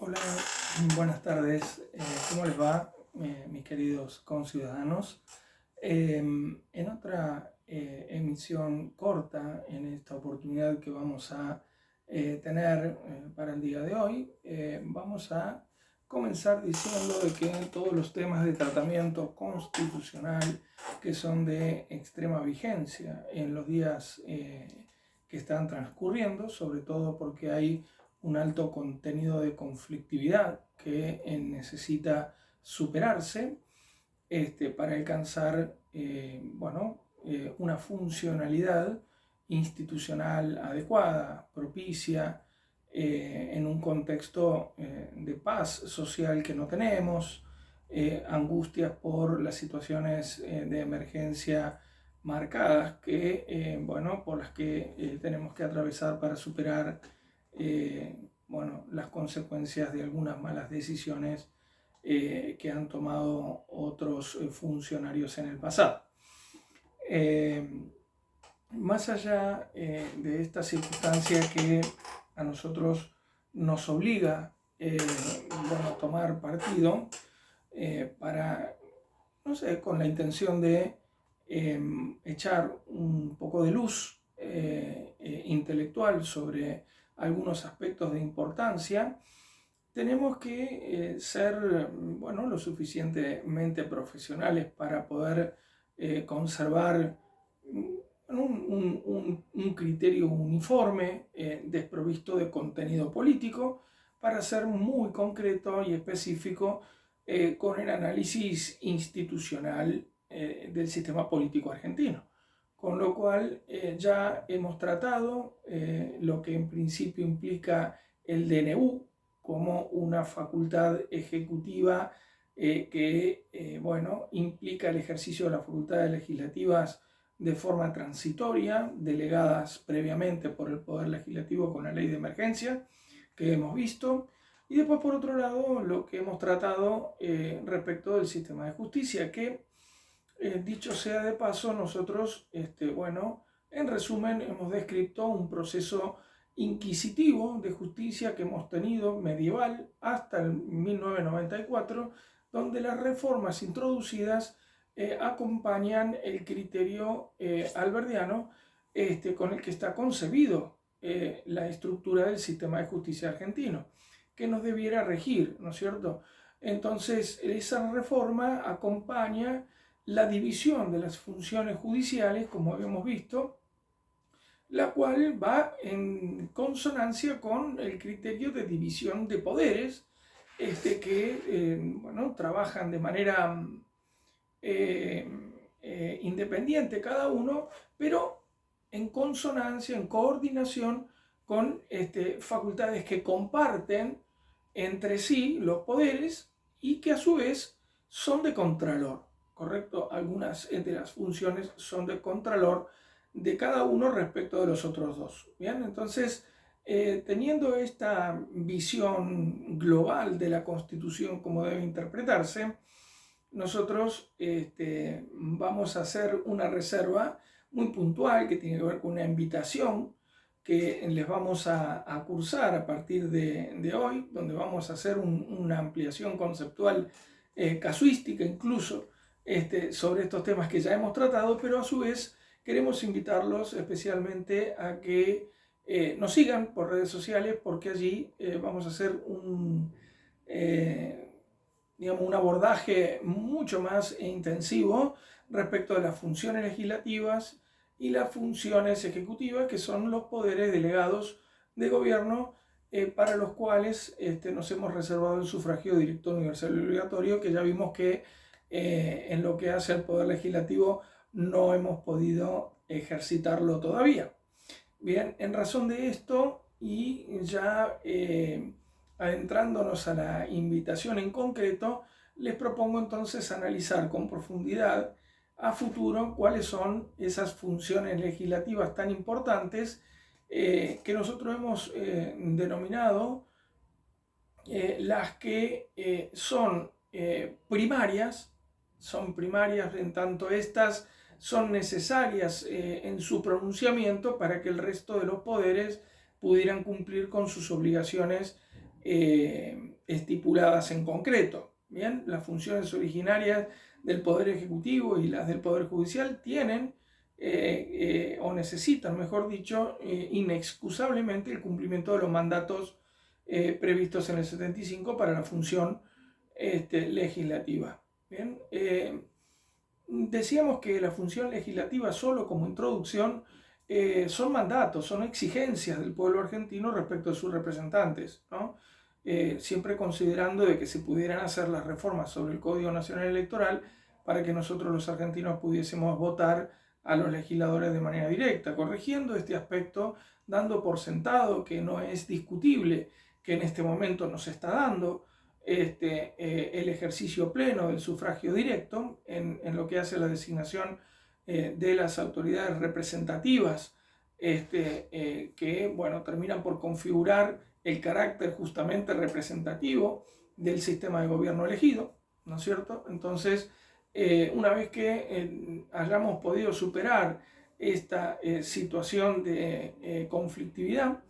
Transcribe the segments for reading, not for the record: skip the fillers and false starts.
Hola, buenas tardes. ¿Cómo les va, mis queridos conciudadanos? En otra emisión corta, en esta oportunidad que vamos a tener para el día de hoy, vamos a comenzar diciendo de que todos los temas de tratamiento constitucional que son de extrema vigencia en los días que están transcurriendo, sobre todo porque hay un alto contenido de conflictividad que necesita superarse para alcanzar una funcionalidad institucional adecuada, propicia, en un contexto de paz social que no tenemos, angustias por las situaciones de emergencia marcadas por las que tenemos que atravesar para superar las consecuencias de algunas malas decisiones que han tomado otros funcionarios en el pasado. Más allá de esta circunstancia que a nosotros nos obliga a tomar partido para, no sé, con la intención de echar un poco de luz intelectual sobre algunos aspectos de importancia, tenemos que ser lo suficientemente profesionales para poder conservar un criterio uniforme, desprovisto de contenido político, para ser muy concreto y específico con el análisis institucional del sistema político argentino. Con lo cual ya hemos tratado lo que en principio implica el DNU como una facultad ejecutiva que implica el ejercicio de las facultades legislativas de forma transitoria, delegadas previamente por el Poder Legislativo con la ley de emergencia que hemos visto. Y después, por otro lado, lo que hemos tratado respecto del sistema de justicia, que dicho sea de paso, nosotros, en resumen, hemos descrito un proceso inquisitivo de justicia que hemos tenido medieval hasta el 1994, donde las reformas introducidas acompañan el criterio alberdiano con el que está concebido la estructura del sistema de justicia argentino, que nos debiera regir, ¿no es cierto? Entonces, esa reforma acompaña la división de las funciones judiciales, como habíamos visto, la cual va en consonancia con el criterio de división de poderes, que trabajan de manera independiente cada uno, pero en consonancia, en coordinación con facultades que comparten entre sí los poderes y que a su vez son de contralor, ¿correcto? Algunas de las funciones son de contralor de cada uno respecto de los otros dos. Bien, entonces, teniendo esta visión global de la Constitución como debe interpretarse, nosotros vamos a hacer una reserva muy puntual que tiene que ver con una invitación que les vamos a cursar a partir de hoy, donde vamos a hacer una ampliación conceptual, casuística incluso, sobre estos temas que ya hemos tratado, pero a su vez queremos invitarlos especialmente a que nos sigan por redes sociales, porque allí vamos a hacer un abordaje mucho más intensivo respecto de las funciones legislativas y las funciones ejecutivas, que son los poderes delegados de gobierno, para los cuales nos hemos reservado el sufragio directo, universal y obligatorio, que ya vimos que en lo que hace al Poder Legislativo no hemos podido ejercitarlo todavía. Bien, en razón de esto y ya adentrándonos a la invitación en concreto, les propongo entonces analizar con profundidad a futuro cuáles son esas funciones legislativas tan importantes que nosotros hemos denominado las que son primarias en tanto estas son necesarias en su pronunciamiento para que el resto de los poderes pudieran cumplir con sus obligaciones estipuladas en concreto. Bien, las funciones originarias del Poder Ejecutivo y las del Poder Judicial tienen o necesitan, mejor dicho, inexcusablemente el cumplimiento de los mandatos previstos en el 75 para la función legislativa. Bien, decíamos que la función legislativa, solo como introducción, son mandatos, son exigencias del pueblo argentino respecto a sus representantes, ¿no? Siempre considerando de que se pudieran hacer las reformas sobre el Código Nacional Electoral para que nosotros los argentinos pudiésemos votar a los legisladores de manera directa, corrigiendo este aspecto, dando por sentado que no es discutible que en este momento nos está dando el ejercicio pleno del sufragio directo en lo que hace a la designación de las autoridades representativas que, bueno, terminan por configurar el carácter justamente representativo del sistema de gobierno elegido, ¿no es cierto? Entonces, una vez que hayamos podido superar esta situación de conflictividad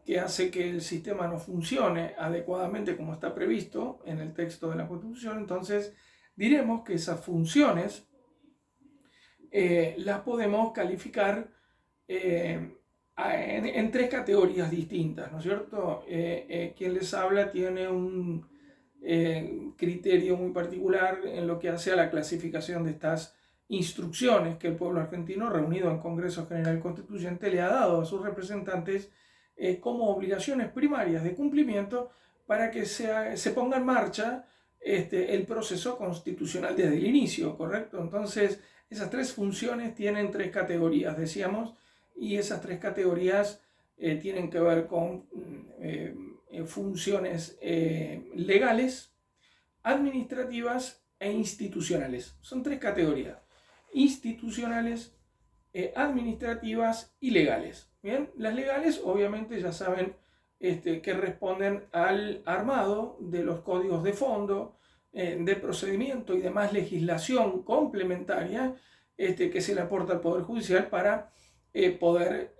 que hace que el sistema no funcione adecuadamente como está previsto en el texto de la Constitución, entonces diremos que esas funciones las podemos calificar en tres categorías distintas, ¿no es cierto? Quien les habla tiene un criterio muy particular en lo que hace a la clasificación de estas instrucciones que el pueblo argentino, reunido en Congreso General Constituyente, le ha dado a sus representantes como obligaciones primarias de cumplimiento para que se ponga en marcha el proceso constitucional desde el inicio, ¿correcto? Entonces, esas tres funciones tienen tres categorías, decíamos, y esas tres categorías tienen que ver con funciones legales, administrativas e institucionales. Son tres categorías: institucionales, administrativas y legales. Bien, las legales obviamente ya saben que responden al armado de los códigos de fondo, de procedimiento y demás legislación complementaria que se le aporta al Poder Judicial para poder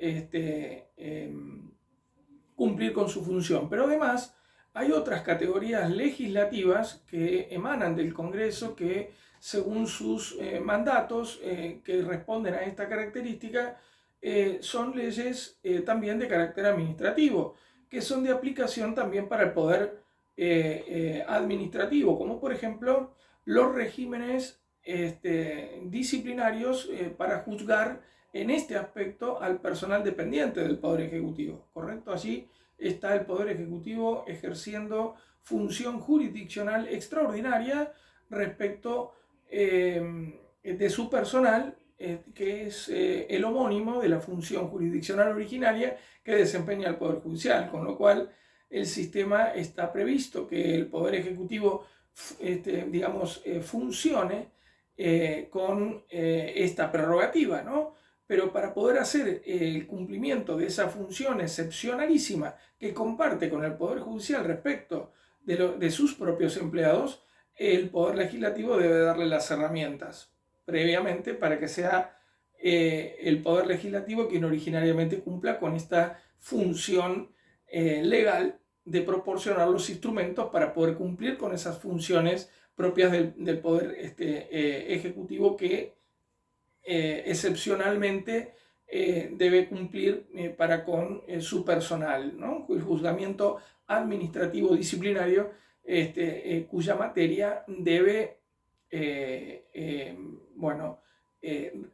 cumplir con su función. Pero además hay otras categorías legislativas que emanan del Congreso que, según sus mandatos que responden a esta característica, son leyes también de carácter administrativo, que son de aplicación también para el poder administrativo, como por ejemplo los regímenes disciplinarios para juzgar en este aspecto al personal dependiente del Poder Ejecutivo, ¿correcto? Allí está el Poder Ejecutivo ejerciendo función jurisdiccional extraordinaria respecto de su personal, que es el homónimo de la función jurisdiccional originaria que desempeña el Poder Judicial, con lo cual el sistema está previsto que el Poder Ejecutivo, digamos, funcione con esta prerrogativa, ¿no? Pero para poder hacer el cumplimiento de esa función excepcionalísima que comparte con el Poder Judicial respecto de sus propios empleados, el Poder Legislativo debe darle las herramientas previamente para que sea el Poder Legislativo quien originariamente cumpla con esta función legal de proporcionar los instrumentos para poder cumplir con esas funciones propias del Poder Ejecutivo que excepcionalmente debe cumplir para con su personal, ¿no? El juzgamiento administrativo disciplinario, cuya materia debe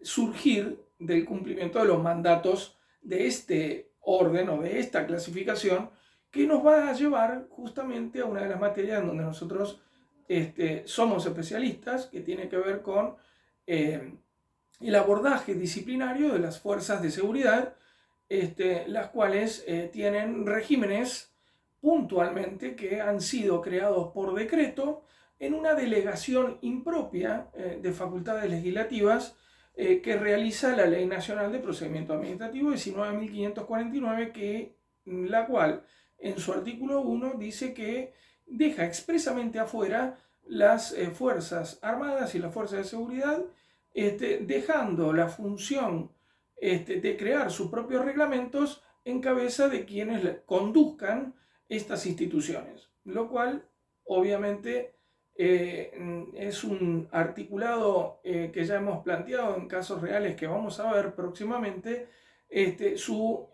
surgir del cumplimiento de los mandatos de este orden o de esta clasificación, que nos va a llevar justamente a una de las materias en donde nosotros somos especialistas, que tiene que ver con el abordaje disciplinario de las fuerzas de seguridad, las cuales tienen regímenes puntualmente que han sido creados por decreto en una delegación impropia de facultades legislativas que realiza la Ley Nacional de Procedimiento Administrativo 19.549, la cual en su artículo 1 dice que deja expresamente afuera las Fuerzas Armadas y las Fuerzas de Seguridad, dejando la función de crear sus propios reglamentos en cabeza de quienes conduzcan estas instituciones, lo cual obviamente es un articulado que ya hemos planteado en casos reales que vamos a ver próximamente, su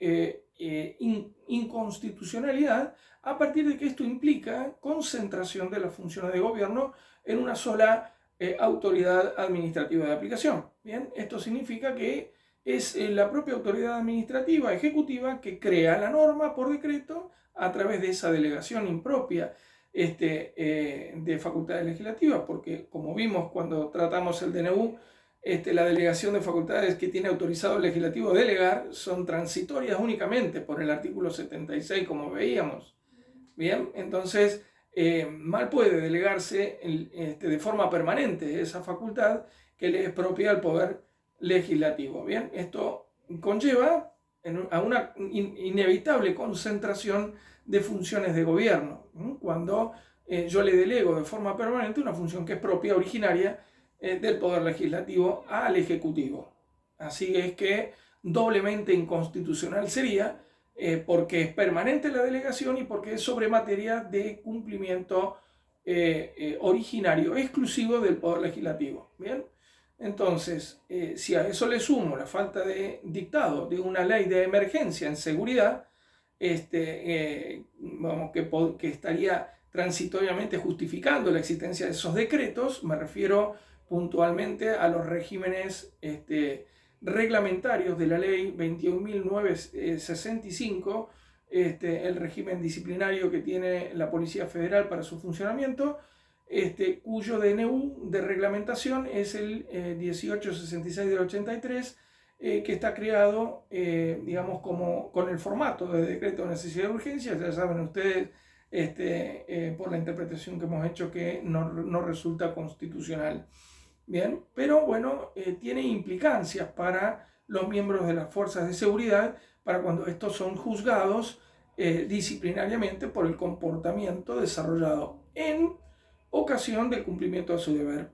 inconstitucionalidad, a partir de que esto implica concentración de las funciones de gobierno en una sola autoridad administrativa de aplicación. Bien, esto significa que es la propia autoridad administrativa ejecutiva que crea la norma por decreto a través de esa delegación impropia de facultades legislativas, porque como vimos cuando tratamos el DNU, la delegación de facultades que tiene autorizado el legislativo a delegar son transitorias únicamente por el artículo 76, como veíamos. Bien, entonces mal puede delegarse de forma permanente esa facultad que le es propia al poder legislativo. Bien, esto conlleva a una inevitable concentración de funciones de gobierno, cuando yo le delego de forma permanente una función que es propia, originaria del Poder Legislativo al Ejecutivo. Así es que doblemente inconstitucional sería, porque es permanente la delegación y porque es sobre materia de cumplimiento originario, exclusivo del Poder Legislativo. ¿Bien? Entonces, si a eso le sumo la falta de dictado de una ley de emergencia en seguridad, vamos, que estaría transitoriamente justificando la existencia de esos decretos, me refiero puntualmente a los regímenes reglamentarios de la ley 21.965, el régimen disciplinario que tiene la Policía Federal para su funcionamiento, cuyo DNU de reglamentación es el 1866 del 83, que está creado, digamos, con el formato de decreto de necesidad de urgencia. Ya saben ustedes, por la interpretación que hemos hecho, que no resulta constitucional. Bien, pero bueno, tiene implicancias para los miembros de las fuerzas de seguridad, para cuando estos son juzgados disciplinariamente por el comportamiento desarrollado en ocasión del cumplimiento de su deber.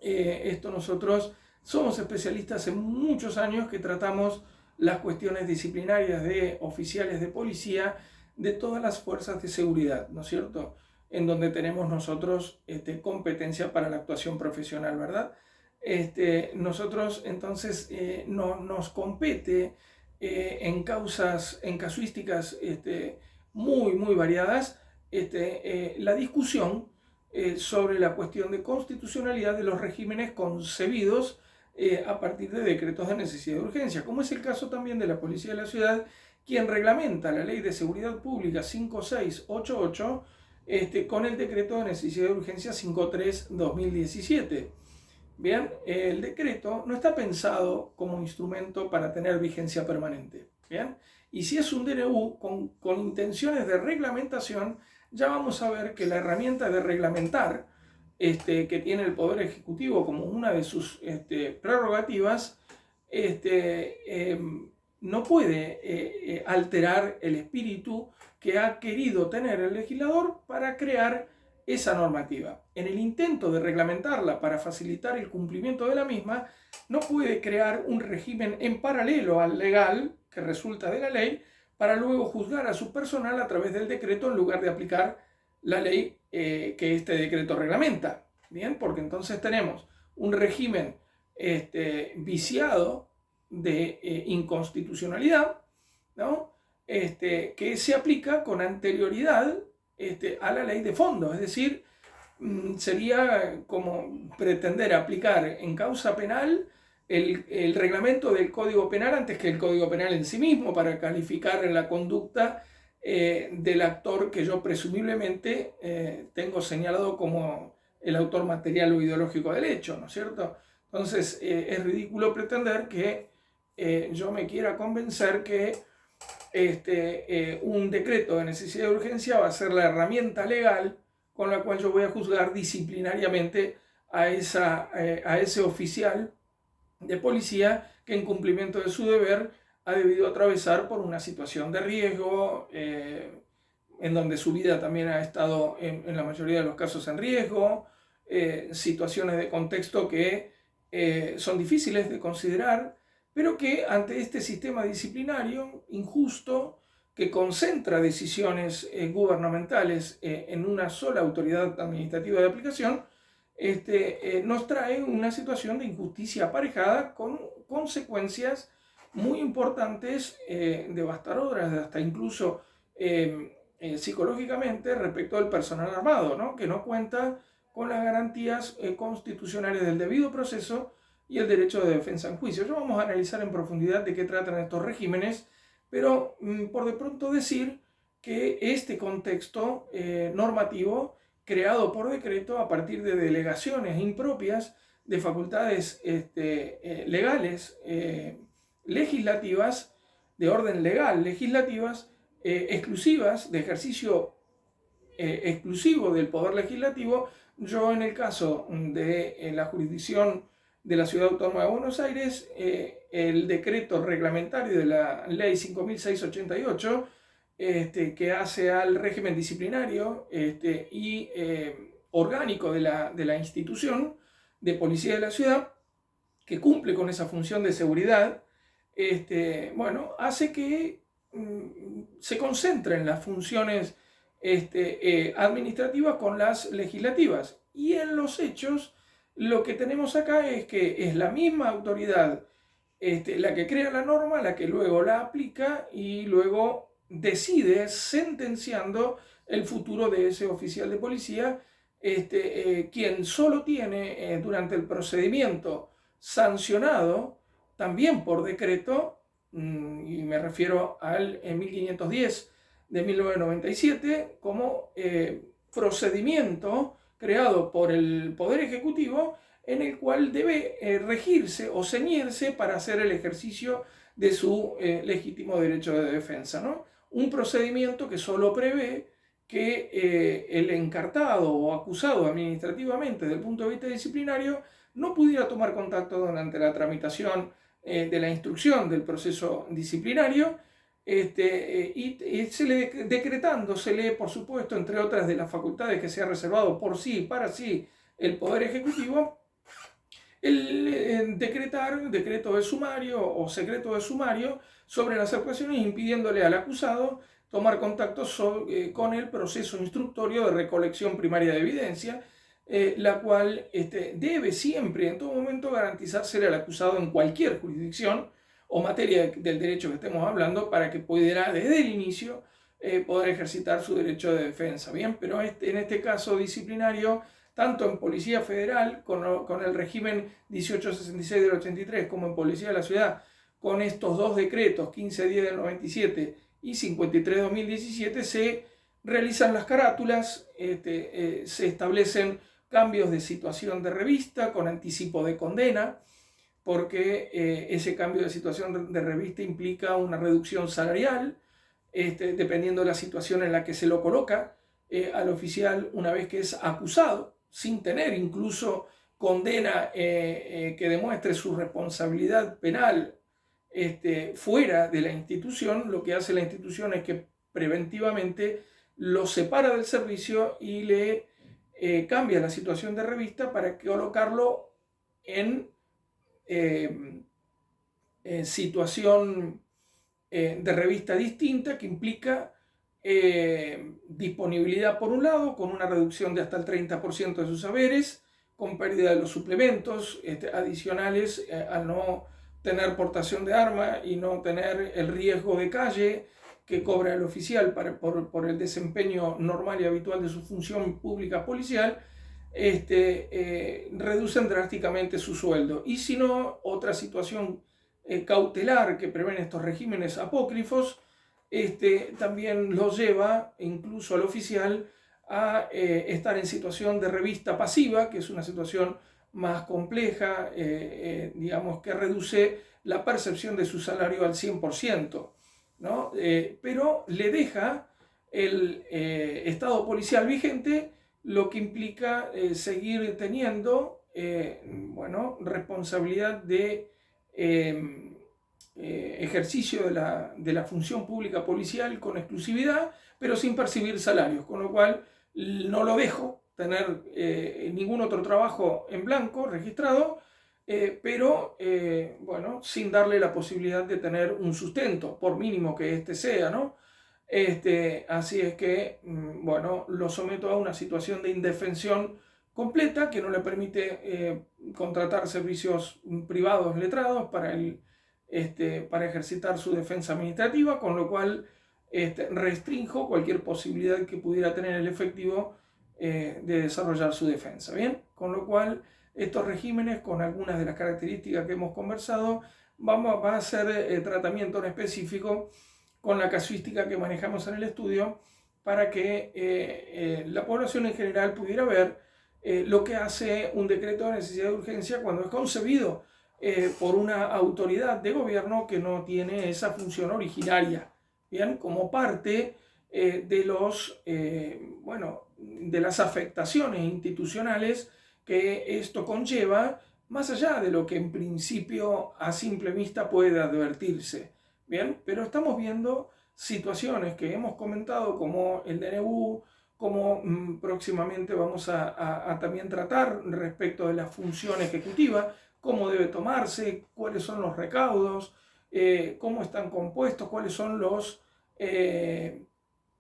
Esto nosotros somos especialistas hace muchos años que tratamos las cuestiones disciplinarias de oficiales de policía de todas las fuerzas de seguridad, ¿no es cierto?, en donde tenemos nosotros competencia para la actuación profesional, ¿verdad? Nosotros entonces nos compete en casuísticas muy variadas, la discusión sobre la cuestión de constitucionalidad de los regímenes concebidos a partir de decretos de necesidad de urgencia, como es el caso también de la Policía de la Ciudad, quien reglamenta la Ley de Seguridad Pública 5688 con el decreto de necesidad de urgencia 53/2017. Bien, el decreto no está pensado como instrumento para tener vigencia permanente. Bien, y si es un DNU con intenciones de reglamentación, ya vamos a ver que la herramienta de reglamentar que tiene el Poder Ejecutivo como una de sus prerrogativas, no puede alterar el espíritu que ha querido tener el legislador para crear esa normativa. En el intento de reglamentarla para facilitar el cumplimiento de la misma, no puede crear un régimen en paralelo al legal que resulta de la ley para luego juzgar a su personal a través del decreto en lugar de aplicar la ley que este decreto reglamenta. Bien, porque entonces tenemos un régimen viciado de inconstitucionalidad, ¿no?, que se aplica con anterioridad a la ley de fondo. Es decir, sería como pretender aplicar en causa penal el reglamento del Código Penal antes que el Código Penal en sí mismo para calificar la conducta del actor que yo presumiblemente tengo señalado como el autor material o ideológico del hecho, ¿no es cierto? Entonces es ridículo pretender que yo me quiera convencer que un decreto de necesidad de urgencia va a ser la herramienta legal con la cual yo voy a juzgar disciplinariamente a ese oficial de policía que en cumplimiento de su deber ha debido atravesar por una situación de riesgo, en donde su vida también ha estado en la mayoría de los casos en riesgo, situaciones de contexto que son difíciles de considerar, pero que ante este sistema disciplinario injusto que concentra decisiones gubernamentales en una sola autoridad administrativa de aplicación, nos trae una situación de injusticia aparejada con consecuencias muy importantes, devastadoras, hasta incluso psicológicamente respecto del personal armado, ¿no? Que no cuenta con las garantías constitucionales del debido proceso y el derecho de defensa en juicio. Ya vamos a analizar en profundidad de qué tratan estos regímenes, pero por de pronto decir que este contexto normativo creado por decreto a partir de delegaciones impropias de facultades legales, legislativas, de orden legal, legislativas, exclusivas, de ejercicio exclusivo del Poder Legislativo. Yo en el caso de la jurisdicción de la Ciudad Autónoma de Buenos Aires, el decreto reglamentario de la Ley 5688, que hace al régimen disciplinario y orgánico de la institución de policía de la ciudad, que cumple con esa función de seguridad, bueno, hace que se concentren las funciones administrativas con las legislativas. Y en los hechos, lo que tenemos acá es que es la misma autoridad la que crea la norma, la que luego la aplica y luego decide, sentenciando el futuro de ese oficial de policía, quien solo tiene durante el procedimiento sancionado, también por decreto, y me refiero al 1510 de 1997, como procedimiento creado por el Poder Ejecutivo, en el cual debe regirse o ceñirse para hacer el ejercicio de su legítimo derecho de defensa, ¿no? Un procedimiento que solo prevé que el encartado o acusado administrativamente desde el punto de vista disciplinario no pudiera tomar contacto durante la tramitación de la instrucción del proceso disciplinario, y decretándosele, por supuesto, entre otras de las facultades que se ha reservado por sí y para sí el Poder Ejecutivo, el decretar decreto de sumario o secreto de sumario sobre las actuaciones, impidiéndole al acusado tomar contacto con el proceso instructorio de recolección primaria de evidencia, la cual debe siempre, en todo momento, garantizársele al acusado en cualquier jurisdicción o materia del derecho que estemos hablando, para que pudiera desde el inicio poder ejercitar su derecho de defensa. Bien, pero en este caso disciplinario, tanto en Policía Federal, con el régimen 1866 del 83, como en Policía de la Ciudad, con estos dos decretos, 1510 del 97 y 53 de 2017, se realizan las carátulas, se establecen cambios de situación de revista con anticipo de condena, porque ese cambio de situación de revista implica una reducción salarial, dependiendo de la situación en la que se lo coloca al oficial una vez que es acusado, sin tener incluso condena que demuestre su responsabilidad penal fuera de la institución. Lo que hace la institución es que preventivamente lo separa del servicio y le cambia la situación de revista para colocarlo en situación de revista distinta, que implica disponibilidad por un lado, con una reducción de hasta el 30% de sus saberes, con pérdida de los suplementos adicionales al no tener portación de arma y no tener el riesgo de calle que cobra el oficial por el desempeño normal y habitual de su función pública policial. Reducen drásticamente su sueldo. Y si no, otra situación cautelar que prevén estos regímenes apócrifos, también los lleva incluso al oficial a estar en situación de revista pasiva, que es una situación más compleja, digamos, que reduce la percepción de su salario al 100%, ¿no? Pero le deja el estado policial vigente, lo que implica seguir teniendo bueno, responsabilidad de ejercicio de la función pública policial con exclusividad, pero sin percibir salarios, con lo cual no lo dejo tener ningún otro trabajo en blanco registrado, pero bueno, sin darle la posibilidad de tener un sustento, por mínimo que este sea, ¿no? Así es que, bueno, lo someto a una situación de indefensión completa que no le permite contratar servicios privados letrados para ejercitar su defensa administrativa, con lo cual restrinjo cualquier posibilidad que pudiera tener el efectivo de desarrollar su defensa. Bien, con lo cual estos regímenes, con algunas de las características que hemos conversado, va a hacer tratamiento en específico con la casuística que manejamos en el estudio para que la población en general pudiera ver lo que hace un decreto de necesidad de urgencia cuando es concebido por una autoridad de gobierno que no tiene esa función originaria, bien, como parte de las afectaciones institucionales que esto conlleva, más allá de lo que en principio a simple vista puede advertirse. Bien, pero estamos viendo situaciones que hemos comentado como el DNU, como próximamente vamos a también tratar respecto de la función ejecutiva, cómo debe tomarse, cuáles son los recaudos, cómo están compuestos, cuáles son los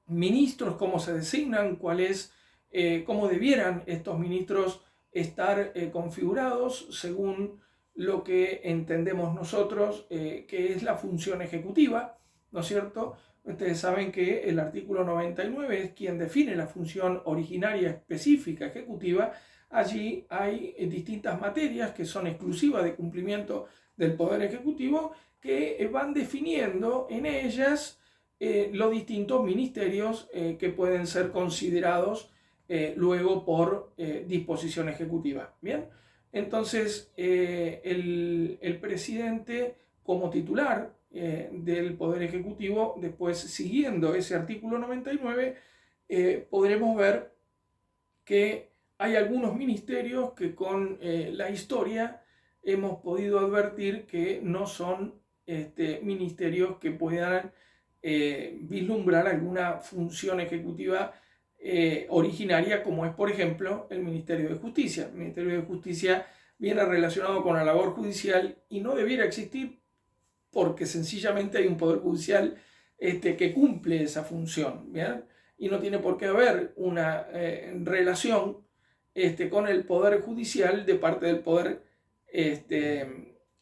ministros, cómo se designan, cómo debieran estos ministros estar configurados según lo que entendemos nosotros que es la función ejecutiva, ¿no es cierto? Ustedes saben que el artículo 99 es quien define la función originaria específica ejecutiva. Allí hay distintas materias que son exclusivas de cumplimiento del Poder Ejecutivo que van definiendo en ellas los distintos ministerios que pueden ser considerados luego por disposición ejecutiva. Bien, entonces el presidente como titular del Poder Ejecutivo, después siguiendo ese artículo 99, podremos ver que hay algunos ministerios que con la historia hemos podido advertir que no son ministerios que puedan vislumbrar alguna función ejecutiva originaria, como es por ejemplo el Ministerio de Justicia. El Ministerio de Justicia viene relacionado con la labor judicial y no debiera existir porque sencillamente hay un Poder Judicial que cumple esa función, ¿bien? Y no tiene por qué haber una relación con el Poder Judicial de parte del Poder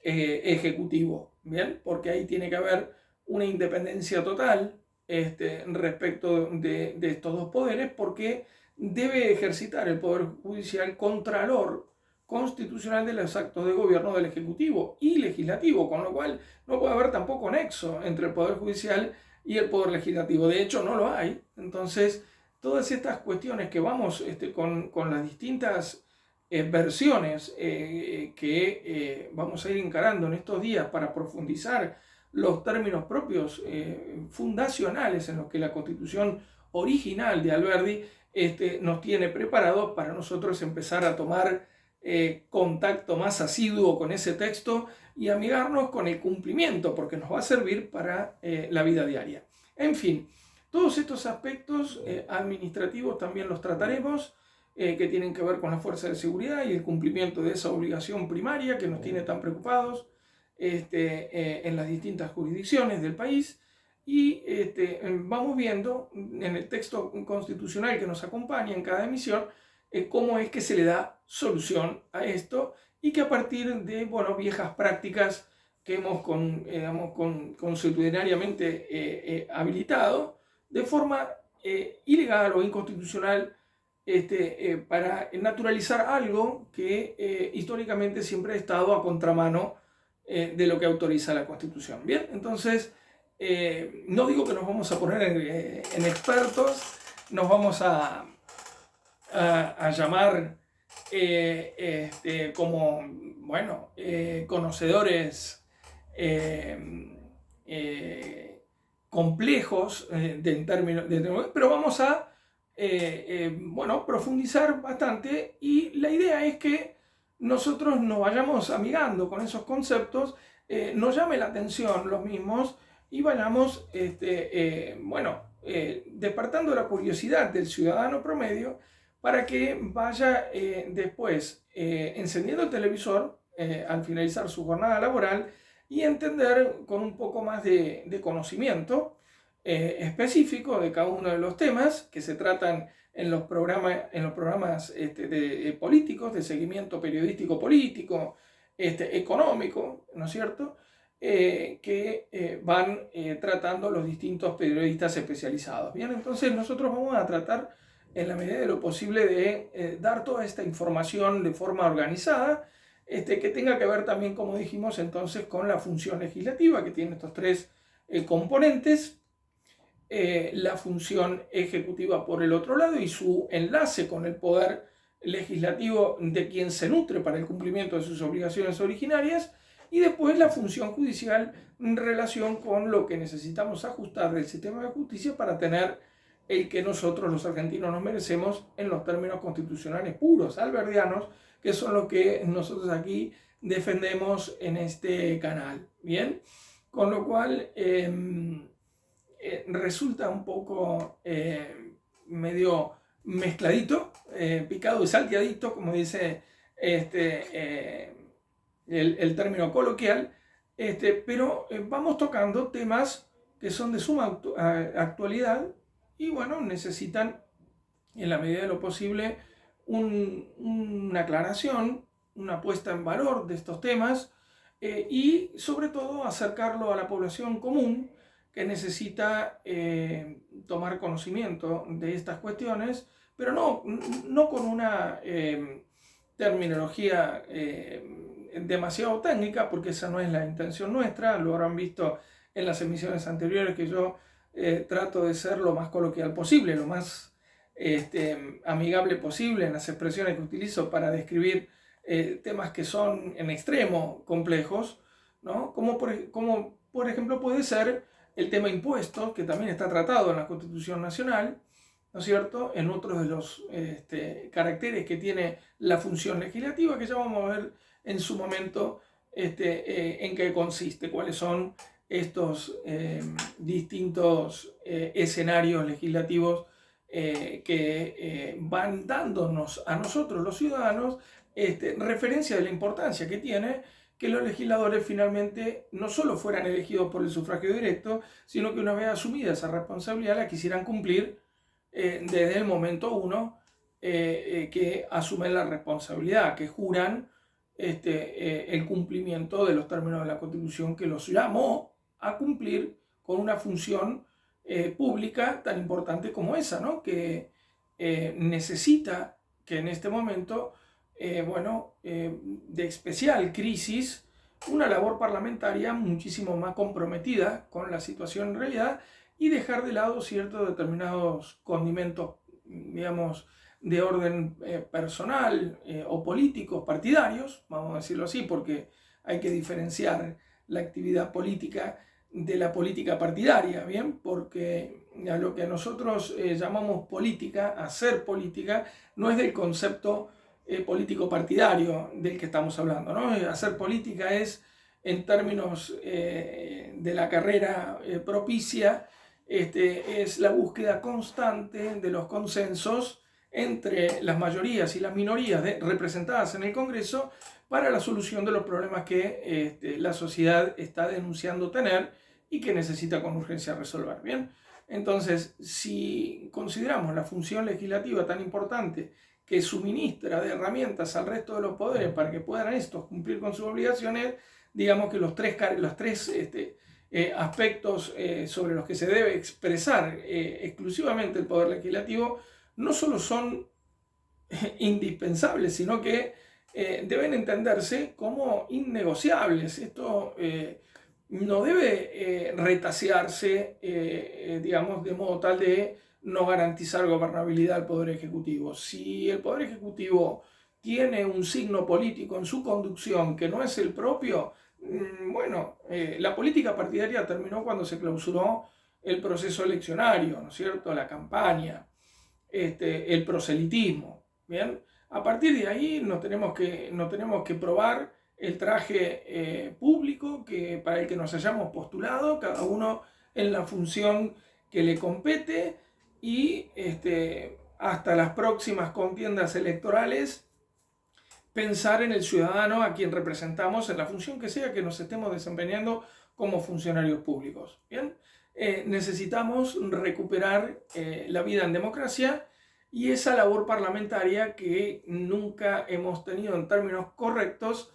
Ejecutivo, ¿bien? Porque ahí tiene que haber una independencia total respecto de estos dos poderes, porque debe ejercitar el Poder Judicial contralor constitucional de los actos de gobierno del Ejecutivo y Legislativo, con lo cual no puede haber tampoco nexo entre el Poder Judicial y el Poder Legislativo. De hecho, no lo hay. Entonces, todas estas cuestiones que vamos con las distintas versiones que vamos a ir encarando en estos días para profundizar los términos propios fundacionales en los que la Constitución original de Alberdi nos tiene preparados para nosotros empezar a tomar contacto más asiduo con ese texto y amigarnos con el cumplimiento, porque nos va a servir para la vida diaria. En fin, todos estos aspectos administrativos también los trataremos, que tienen que ver con la fuerza de seguridad y el cumplimiento de esa obligación primaria que nos tiene tan preocupados en las distintas jurisdicciones del país. Y vamos viendo en el texto constitucional que nos acompaña en cada emisión cómo es que se le da solución a esto y que a partir de viejas prácticas que hemos consuetudinariamente habilitado de forma ilegal o inconstitucional para naturalizar algo que históricamente siempre ha estado a contramano de lo que autoriza la Constitución. Bien, entonces no digo que nos vamos a poner en expertos, nos vamos a llamar conocedores complejos en términos pero vamos a profundizar bastante, y la idea es que nosotros nos vayamos amigando con esos conceptos, nos llame la atención los mismos y vayamos despertando la curiosidad del ciudadano promedio para que vaya después encendiendo el televisor al finalizar su jornada laboral y entender con un poco más de conocimiento específico de cada uno de los temas que se tratan en los programas políticos, de seguimiento periodístico político, económico, ¿no es cierto?, que van tratando los distintos periodistas especializados. Bien, entonces nosotros vamos a tratar en la medida de lo posible de dar toda esta información de forma organizada, que tenga que ver también, como dijimos entonces, con la función legislativa, que tiene estos tres componentes, la función ejecutiva por el otro lado y su enlace con el poder legislativo de quien se nutre para el cumplimiento de sus obligaciones originarias, y después la función judicial en relación con lo que necesitamos ajustar del sistema de justicia para tener el que nosotros los argentinos nos merecemos en los términos constitucionales puros, alberdianos, que son los que nosotros aquí defendemos en este canal. Bien, con lo cual resulta un poco medio mezcladito, picado y salteadito, como dice el término coloquial, pero vamos tocando temas que son de suma actualidad y bueno, necesitan en la medida de lo posible una aclaración, una puesta en valor de estos temas y sobre todo acercarlo a la población común que necesita tomar conocimiento de estas cuestiones, pero no con una terminología demasiado técnica, porque esa no es la intención nuestra. Lo habrán visto en las emisiones anteriores que yo trato de ser lo más coloquial posible, lo más amigable posible en las expresiones que utilizo para describir temas que son en extremo complejos, ¿no? Como por ejemplo puede ser el tema impuestos, que también está tratado en la Constitución Nacional, ¿no es cierto?, en otros de los caracteres que tiene la función legislativa, que ya vamos a ver en su momento en qué consiste, cuáles son estos distintos escenarios legislativos que van dándonos a nosotros los ciudadanos referencia de la importancia que tiene que los legisladores finalmente no solo fueran elegidos por el sufragio directo, sino que una vez asumida esa responsabilidad la quisieran cumplir desde el momento uno que asumen la responsabilidad, que juran el cumplimiento de los términos de la Constitución que los llamó a cumplir con una función pública tan importante como esa, ¿no? Que necesita que en este momento de especial crisis, una labor parlamentaria muchísimo más comprometida con la situación en realidad y dejar de lado ciertos determinados condimentos, digamos, de orden personal o políticos, partidarios, vamos a decirlo así, porque hay que diferenciar la actividad política de la política partidaria, ¿bien? Porque a lo que nosotros llamamos política, hacer política, no es del concepto político partidario del que estamos hablando, ¿no? Hacer política es, en términos de la carrera propicia, es la búsqueda constante de los consensos entre las mayorías y las minorías representadas en el Congreso para la solución de los problemas que la sociedad está denunciando tener y que necesita con urgencia resolver. Bien, entonces, si consideramos la función legislativa tan importante que suministra de herramientas al resto de los poderes para que puedan estos cumplir con sus obligaciones, digamos que los tres aspectos sobre los que se debe expresar exclusivamente el poder legislativo no solo son indispensables, sino que deben entenderse como innegociables. Esto no debe retasearse, digamos, de modo tal de no garantizar gobernabilidad al Poder Ejecutivo. Si el Poder Ejecutivo tiene un signo político en su conducción que no es el propio, la política partidaria terminó cuando se clausuró el proceso eleccionario, ¿no es cierto?, la campaña, el proselitismo, ¿bien? A partir de ahí no tenemos que probar el traje público para el que nos hayamos postulado, cada uno en la función que le compete, y hasta las próximas contiendas electorales pensar en el ciudadano a quien representamos en la función que sea que nos estemos desempeñando como funcionarios públicos. ¿Bien? necesitamos recuperar la vida en democracia y esa labor parlamentaria que nunca hemos tenido en términos correctos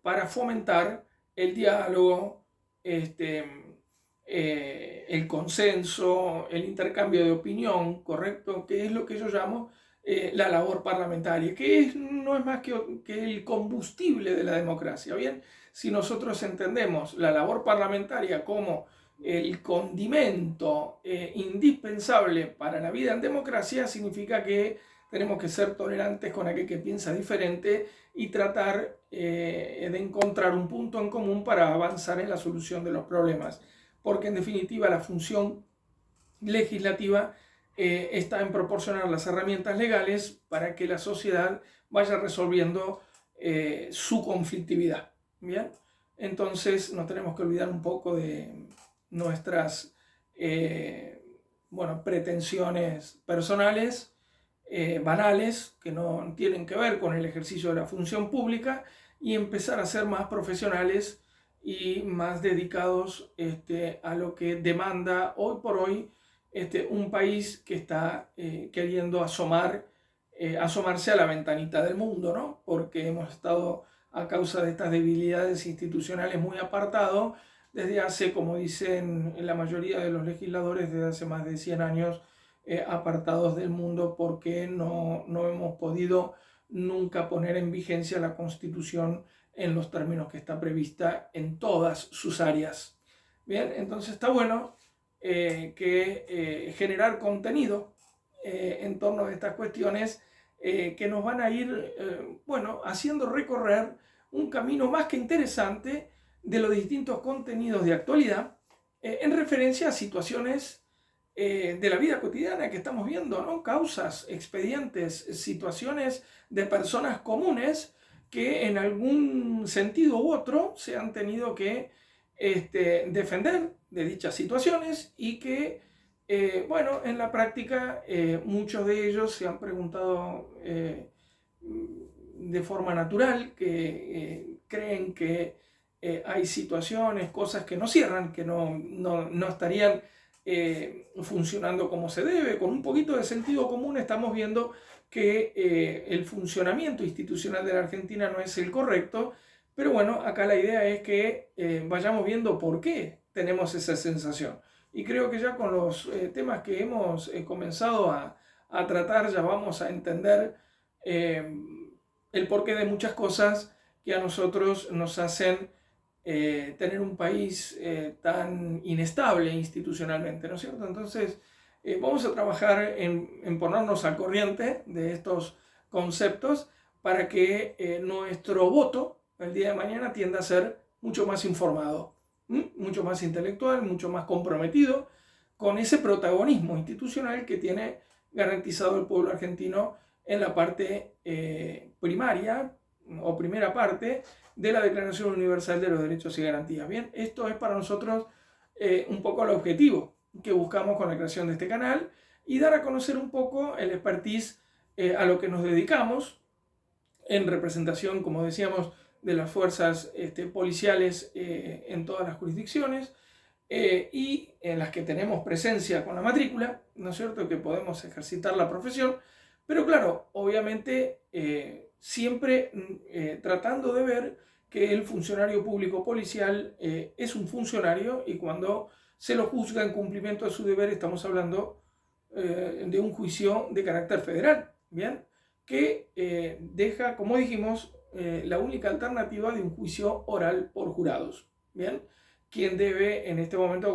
para fomentar el diálogo, el consenso, el intercambio de opinión, ¿correcto? Que es lo que yo llamo la labor parlamentaria, que no es más que el combustible de la democracia, ¿bien? Si nosotros entendemos la labor parlamentaria como el condimento indispensable para la vida en democracia, significa que tenemos que ser tolerantes con aquel que piensa diferente y tratar de encontrar un punto en común para avanzar en la solución de los problemas. Porque en definitiva la función legislativa está en proporcionar las herramientas legales para que la sociedad vaya resolviendo su conflictividad. ¿Bien? Entonces nos tenemos que olvidar un poco de nuestras pretensiones personales, banales, que no tienen que ver con el ejercicio de la función pública, y empezar a ser más profesionales y más dedicados a lo que demanda hoy por hoy un país que está queriendo asomarse a la ventanita del mundo, ¿no? Porque hemos estado, a causa de estas debilidades institucionales, muy apartados desde hace, como dicen la mayoría de los legisladores, desde hace más de 100 años, apartados del mundo, porque no hemos podido nunca poner en vigencia la Constitución en los términos que está prevista en todas sus áreas. Bien, entonces está bueno generar contenido en torno a estas cuestiones que nos van a ir haciendo recorrer un camino más que interesante de los distintos contenidos de actualidad en referencia a situaciones de la vida cotidiana que estamos viendo, ¿no? Causas, expedientes, situaciones de personas comunes que en algún sentido u otro se han tenido que defender de dichas situaciones y que, en la práctica muchos de ellos se han preguntado de forma natural, que creen que hay situaciones, cosas que no cierran, que no estarían funcionando como se debe. Con un poquito de sentido común estamos viendo que el funcionamiento institucional de la Argentina no es el correcto, pero bueno, acá la idea es que vayamos viendo por qué tenemos esa sensación. Y creo que ya con los temas que hemos comenzado a tratar, ya vamos a entender el porqué de muchas cosas que a nosotros nos hacen tener un país tan inestable institucionalmente, ¿no es cierto? Entonces, vamos a trabajar en ponernos al corriente de estos conceptos para que nuestro voto el día de mañana tienda a ser mucho más informado, mucho más intelectual, mucho más comprometido con ese protagonismo institucional que tiene garantizado el pueblo argentino en la parte primaria o primera parte de la Declaración Universal de los Derechos y Garantías. Bien, esto es para nosotros un poco el objetivo que buscamos con la creación de este canal y dar a conocer un poco el expertise a lo que nos dedicamos en representación, como decíamos, de las fuerzas policiales en todas las jurisdicciones y en las que tenemos presencia con la matrícula, ¿no es cierto?, que podemos ejercitar la profesión, pero claro, obviamente siempre tratando de ver que el funcionario público policial es un funcionario, y cuando se lo juzga en cumplimiento de su deber estamos hablando de un juicio de carácter federal, ¿bien?, que deja, como dijimos, la única alternativa de un juicio oral por jurados, ¿bien?, quien debe en este momento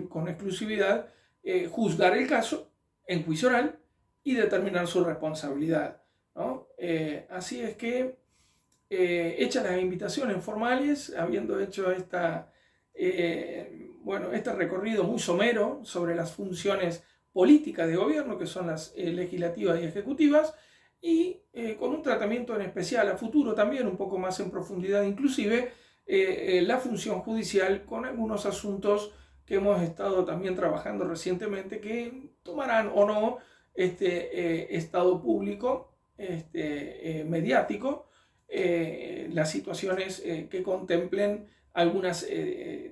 con exclusividad juzgar el caso en juicio oral y determinar su responsabilidad, ¿no? Así es que, hechas las invitaciones formales, habiendo hecho este recorrido muy somero sobre las funciones políticas de gobierno, que son las legislativas y ejecutivas, y con un tratamiento en especial a futuro también, un poco más en profundidad inclusive, la función judicial, con algunos asuntos que hemos estado también trabajando recientemente, que tomarán o no estado público, mediático, las situaciones que contemplen algunas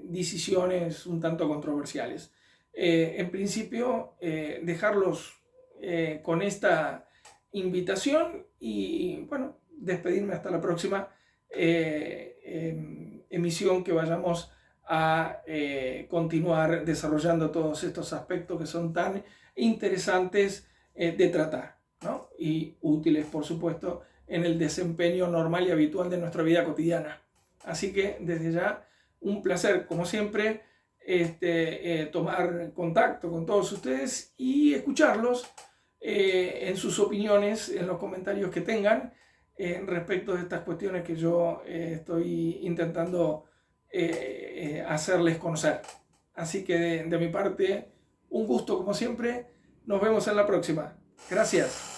decisiones un tanto controversiales. En principio, dejarlos con esta invitación y bueno, despedirme hasta la próxima emisión, que vayamos a continuar desarrollando todos estos aspectos que son tan interesantes de tratar, ¿no? Y útiles, por supuesto, en el desempeño normal y habitual de nuestra vida cotidiana. Así que desde ya, un placer, como siempre, tomar contacto con todos ustedes y escucharlos en sus opiniones, en los comentarios que tengan respecto de estas cuestiones que yo estoy intentando hacerles conocer. Así que de mi parte, un gusto como siempre. Nos vemos en la próxima. Gracias.